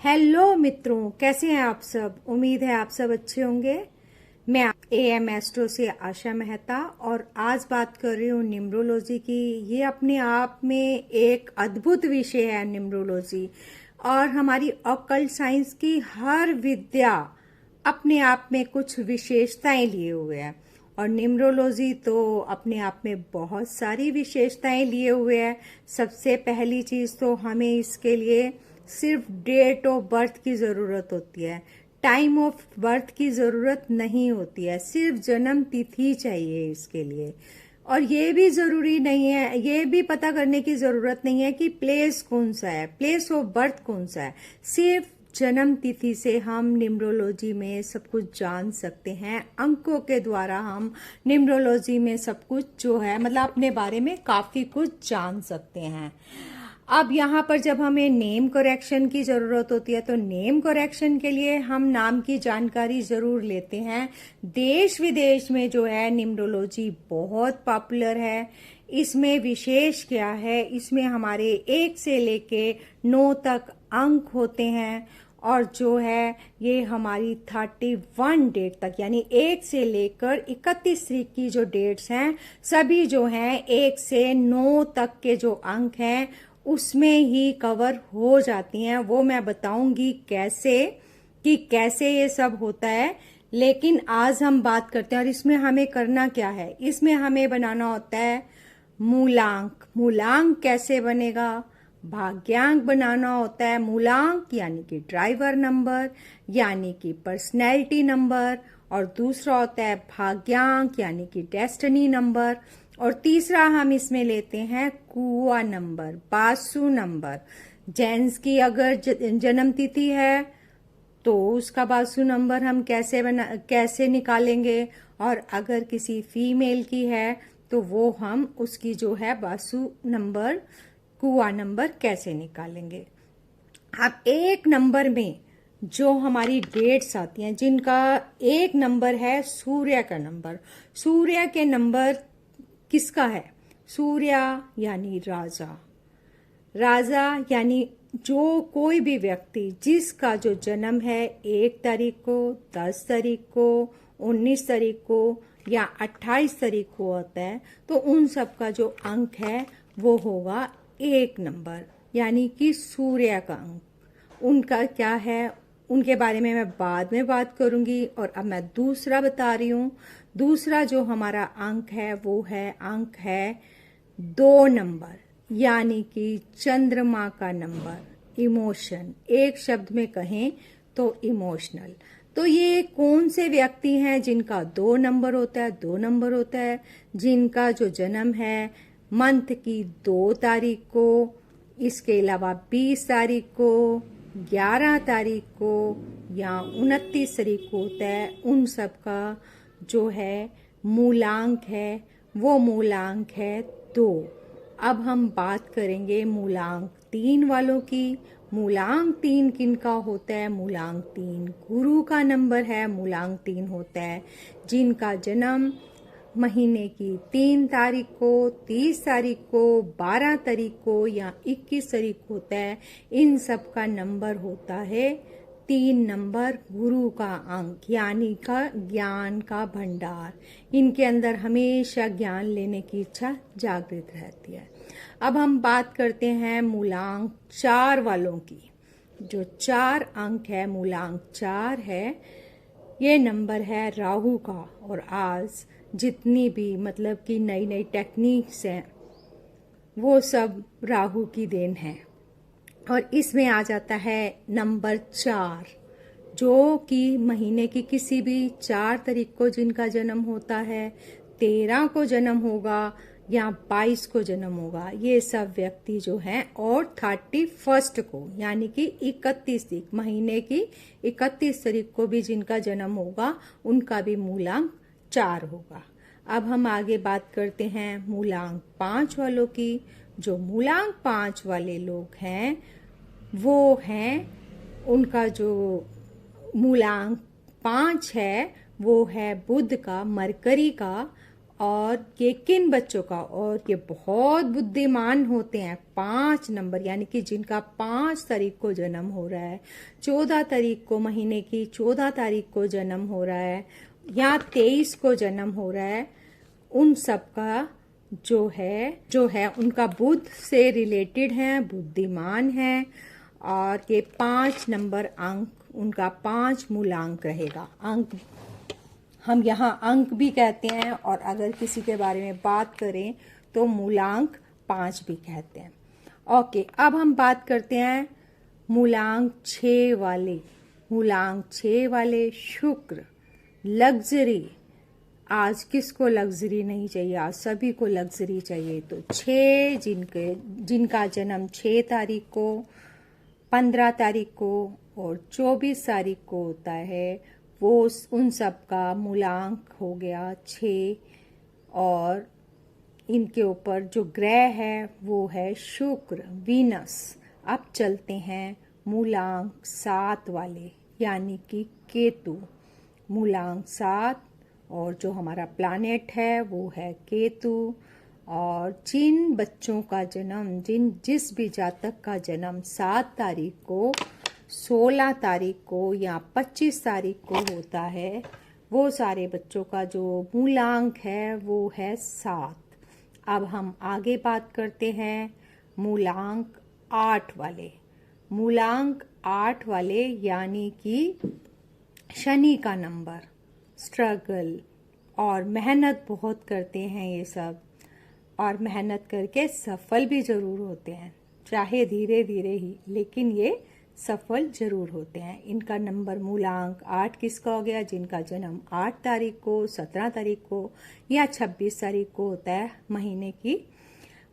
Hello मित्रों, कैसे हैं आप सब। उम्मीद है आप सब अच्छे होंगे। मैं एएम एस्ट्रो से आशा मेहता और आज बात कर रही हूँ न्यूमरोलॉजी की। ये अपने आप में एक अद्भुत विषय है न्यूमरोलॉजी, और हमारी ऑकल्ट साइंस की हर विद्या अपने आप में कुछ विशेषताएं लिए हुए है। और न्यूमरोलॉजी तो अपने आप में बहुत सारी विशेषताएं लिए हुए है। सबसे पहली चीज तो हमें इसके लिए सिर्फ डेट ऑफ बर्थ की जरूरत होती है, टाइम ऑफ बर्थ की जरूरत नहीं होती है, सिर्फ जन्म तिथि चाहिए इसके लिए। और ये भी जरूरी नहीं है, ये भी पता करने की जरूरत नहीं है कि प्लेस कौन सा है, प्लेस ऑफ बर्थ कौन सा है। सिर्फ जन्म तिथि से हम न्यूमरोलॉजी में सब कुछ जान सकते हैं। अंकों के द्वारा हम न्यूमरोलॉजी में सब कुछ जो है मतलब अपने बारे में काफी कुछ जान सकते हैं। अब यहाँ पर जब हमें नेम करेक्शन की जरूरत होती है तो नेम करेक्शन के लिए हम नाम की जानकारी जरूर लेते हैं। देश विदेश में जो है न्यूमरोलॉजी बहुत पॉपुलर है। इसमें विशेष क्या है, इसमें हमारे 1 से लेके 9 तक अंक होते हैं। और जो है ये हमारी 31 डेट तक यानी 1 से लेकर 31 तारीख की जो डेट्स हैं सभी जो हैं 1 से 9 तक के जो अंक हैं उसमें ही कवर हो जाती हैं। वो मैं बताऊंगी कैसे ये सब होता है। लेकिन आज हम बात करते हैं और इसमें हमें करना क्या है, इसमें हमें बनाना होता है मूलांक। मूलांक कैसे बनेगा, भाग्यांक बनाना होता है। मूलांक यानी कि ड्राइवर नंबर यानी कि पर्सनैलिटी नंबर, और दूसरा होता है भाग्यांक यानी कि डेस्टिनी नंबर, और तीसरा हम इसमें लेते हैं कुआ नंबर, बासु नंबर। जेंट्स की अगर जन्म तिथि है तो उसका बासु नंबर हम कैसे निकालेंगे, और अगर किसी फीमेल की है तो वो हम उसकी जो है बासु नंबर, कुआ नंबर कैसे निकालेंगे। अब एक नंबर में जो हमारी डेट्स आती हैं जिनका एक नंबर है सूर्य का नंबर। सूर्य के नंबर किसका है, सूर्य यानी राजा। राजा यानी जो कोई भी व्यक्ति जिसका जो जन्म है 1 तारीख को, 10 तारीख को, 19 तारीख को या 28 तारीख को होता है, तो उन सब का जो अंक है वो होगा 1 नंबर यानी कि सूर्य का अंक। उनका क्या है उनके बारे में मैं बाद में बात करूंगी। और अब मैं दूसरा बता रही हूँ। दूसरा जो हमारा अंक है वो है अंक है 2 नंबर यानी कि चंद्रमा का नंबर, इमोशन। एक शब्द में कहें तो इमोशनल। तो ये कौन से व्यक्ति हैं जिनका 2 नंबर होता है, 2 नंबर होता है जिनका जो जन्म है मंथ की 2 तारीख को, इसके अलावा 20 तारीख को, 11 तारीख को या 29 तारीख को होता है। उन सब का जो है मूलांक है वो मूलांक है 2। अब हम बात करेंगे मूलांक 3 वालों की। मूलांक 3 किनका होता है, मूलांक 3 गुरु का नंबर है। मूलांक 3 होता है जिनका जन्म महीने की 3 तारीख को, 30 तारीख को, 12 तारीख को या 21 तारीख को होता है। इन सब का नंबर होता है 3 नंबर, गुरु का अंक यानी का ज्ञान का भंडार। इनके अंदर हमेशा ज्ञान लेने की इच्छा जागृत रहती है। अब हम बात करते हैं मूलांक 4 वालों की। जो 4 अंक है, मूलांक 4 है, ये नंबर है राहु का। और आज जितनी भी मतलब कि नई नई टेक्निक्स हैं वो सब राहु की देन है। और इसमें आ जाता है नंबर 4, जो कि महीने की किसी भी 4 तारीख को जिनका जन्म होता है, 13 को जन्म होगा या 22 को जन्म होगा, ये सब व्यक्ति जो हैं। और 31 को यानी कि 31 तारीख, महीने की 31 तारीख को भी जिनका जन्म होगा उनका भी मूलांक 4 होगा। अब हम आगे बात करते हैं मूलांक 5 वालों की। जो मूलांक 5 वाले लोग हैं वो हैं, उनका जो मूलांक 5 है वो है बुध का, मरकरी का। और ये किन बच्चों का, और ये बहुत बुद्धिमान होते हैं, 5 नंबर, यानी कि जिनका 5 तारीख को जन्म हो रहा है, 14 तारीख को, महीने की 14 तारीख को जन्म हो रहा है, या 23 को जन्म हो रहा है, उन सब का जो है उनका बुध से रिलेटेड है, बुद्धिमान है, और ये 5 नंबर अंक उनका 5 मूलांक रहेगा। अंक हम यहाँ अंक भी कहते हैं, और अगर किसी के बारे में बात करें तो मूलांक 5 भी कहते हैं। ओके, अब हम बात करते हैं मूलांक 6 वाले। मूलांक 6 वाले शुक्र, लग्जरी। आज किसको लग्जरी नहीं चाहिए? आज सभी को लग्जरी चाहिए। तो 6 जिनका जन्म 6 तारीख को, 15 तारीख को और 24 तारीख को होता है, वो उन सब का मूलांक हो गया 6। और इनके ऊपर जो ग्रह है वो है शुक्र, वीनस। अब चलते हैं मूलांक 7 वाले, यानी कि केतु। मूलांक 7 और जो हमारा प्लैनेट है वो है केतु। और जिन बच्चों का जन्म, जिस भी जातक का जन्म 7 तारीख को, 16 तारीख को या 25 तारीख को होता है, वो सारे बच्चों का जो मूलांक है वो है 7। अब हम आगे बात करते हैं मूलांक 8 वाले। मूलांक 8 वाले यानी कि शनि का नंबर, स्ट्रगल और मेहनत बहुत करते हैं ये सब, और मेहनत करके सफल भी जरूर होते हैं, चाहे धीरे धीरे ही, लेकिन ये सफल जरूर होते हैं। इनका नंबर मूलांक 8 किसका हो गया? जिनका जन्म 8 तारीख को, 17 तारीख को या 26 तारीख को होता है महीने की,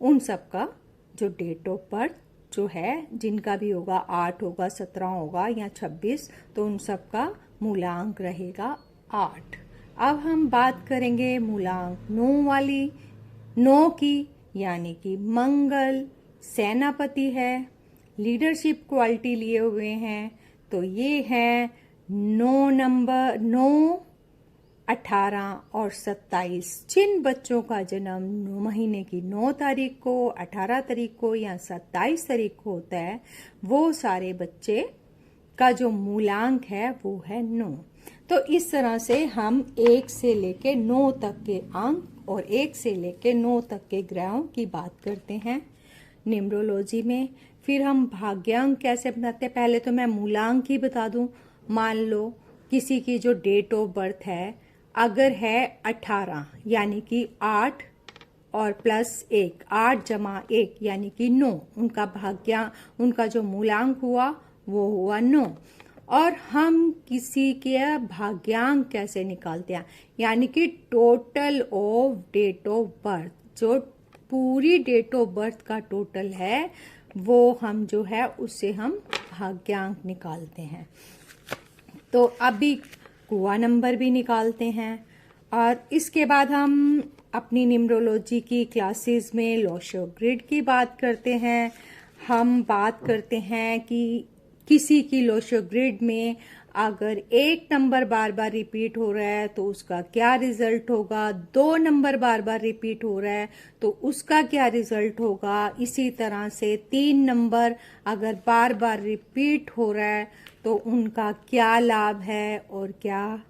उन सब का जो डेट ऑफ बर्थ जो है, जिनका भी होगा 8 होगा, 17 होगा या 26, तो उन सब का मूलांक रहेगा 8। अब हम बात करेंगे मूलांक 9 वाली, 9 की, यानी कि मंगल सेनापति है, लीडरशिप क्वालिटी लिए हुए हैं। तो ये है 9 नंबर, 9, 18 और 27। जिन बच्चों का जन्म महीने की 9 तारीख को, 18 तारीख को या 27 तारीख को होता है, वो सारे बच्चे का जो मूलांक है वो है 9। तो इस तरह से हम 1 से लेके 9 तक के अंक और 1 से लेके 9 तक के ग्रहों की बात करते हैं न्यूमरोलॉजी में। फिर हम भाग्यांक कैसे बनाते हैं? पहले तो मैं मूलांक ही बता दूं। मान लो किसी की जो डेट ऑफ बर्थ है अगर है 18, यानी कि 8 और प्लस 1, 8 जमा 1 यानी कि 9, उनका जो मूलांक हुआ वो हुआ 9। और हम किसी के भाग्यांक कैसे निकालते हैं? यानी कि total of date of birth, जो पूरी डेट ऑफ बर्थ का टोटल है वो हम जो है उससे हम भाग्यांक निकालते हैं। तो अभी कुआ नंबर भी निकालते हैं। और इसके बाद हम अपनी न्यूमरोलॉजी की क्लासेस में लोशो ग्रिड की बात करते हैं। हम बात करते हैं कि किसी की लोशो ग्रिड में अगर 1 नंबर बार बार रिपीट हो रहा है तो उसका क्या रिजल्ट होगा, 2 नंबर बार बार रिपीट हो रहा है तो उसका क्या रिजल्ट होगा, इसी तरह से 3 नंबर अगर बार बार रिपीट हो रहा है तो उनका क्या लाभ है और क्या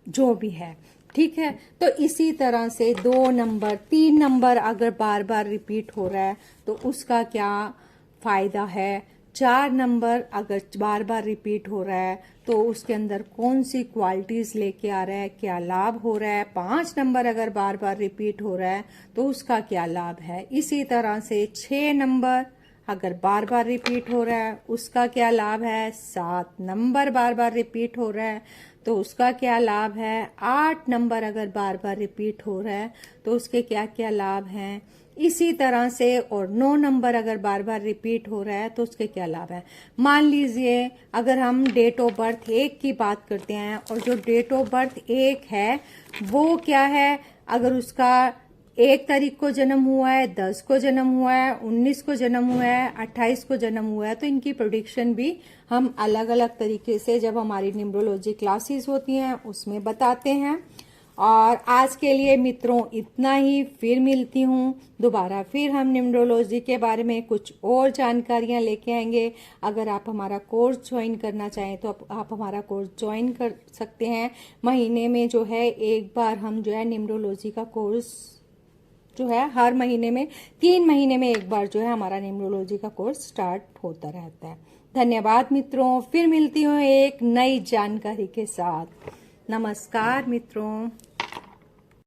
जो भी है, ठीक है। तो इसी तरह से 2 नंबर, 3 नंबर अगर बार बार रिपीट हो रहा है तो उसका क्या फायदा है, 4 नंबर अगर बार बार रिपीट हो रहा है तो उसके अंदर कौन सी क्वालिटीज लेके आ रहा है, क्या लाभ हो रहा है, 5 नंबर अगर बार बार रिपीट हो रहा है तो उसका क्या लाभ है। इसी तरह से 6 नंबर अगर बार बार रिपीट हो रहा है उसका क्या लाभ है, 7 नंबर बार बार रिपीट हो रहा है तो उसका क्या लाभ है, 8 नंबर अगर बार बार रिपीट हो रहा है तो उसके क्या क्या लाभ हैं। इसी तरह से और 9 नंबर अगर बार बार रिपीट हो रहा है तो उसके क्या लाभ है। मान लीजिए अगर हम डेट ऑफ बर्थ 1 की बात करते हैं और जो डेट ऑफ बर्थ 1 है वो क्या है, अगर उसका 1 तारीख को जन्म हुआ है, 10 को जन्म हुआ है, 19 को जन्म हुआ है, 28 को जन्म हुआ है, तो इनकी प्रेडिक्शन भी हम अलग अलग तरीके से जब हमारी न्यूमरोलॉजी क्लासेस होती हैं उसमें बताते हैं। और आज के लिए मित्रों इतना ही। फिर मिलती हूँ दोबारा, फिर हम न्यूमरोलॉजी के बारे में कुछ और जानकारियाँ लेके आएंगे। अगर आप हमारा कोर्स ज्वाइन करना चाहें तो आप हमारा कोर्स ज्वाइन कर सकते हैं। महीने में जो है एक बार हम जो है न्यूमरोलॉजी का कोर्स जो है हर महीने में 3 महीने में एक बार जो है हमारा न्यूमरोलॉजी का कोर्स स्टार्ट होता रहता है। धन्यवाद मित्रों, फिर मिलती हूँ एक नई जानकारी के साथ। नमस्कार मित्रों।